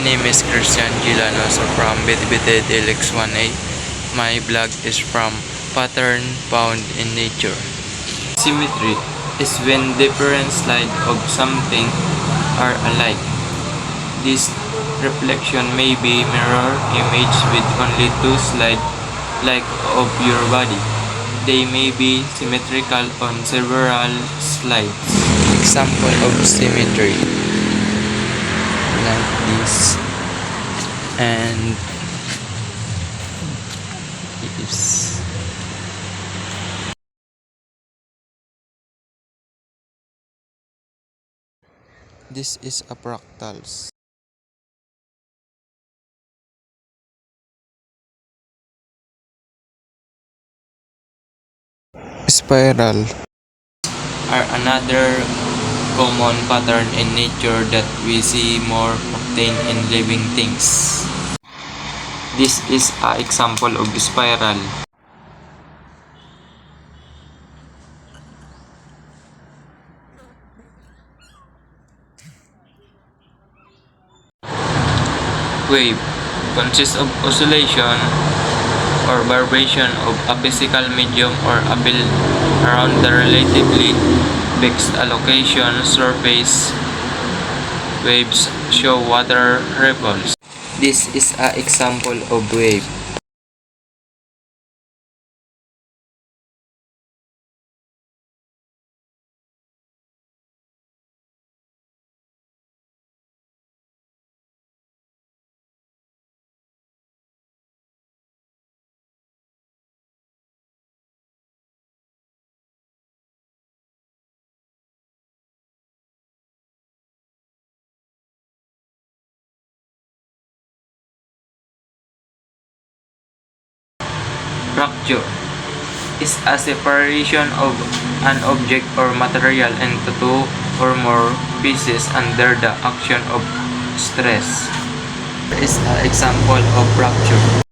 name is Christian Gilanoso from Bitbit LX1A. My blog is from Pattern Found in Nature. Symmetry is when different slides of something are alike. This reflection may be mirror image with only two slides like of your body. They may be symmetrical on several slides. Example of symmetry like this and this. This is a fractals. Spiral are another common pattern in nature that we see more often in living things. This is an example of spiral. Wave consists of oscillation or vibration of a physical medium or a field around the relatively fixed allocation surface. Waves show water ripples. This is an example of wave. Fracture is a separation of an object or material into two or more pieces under the action of stress. Here is an example of fracture.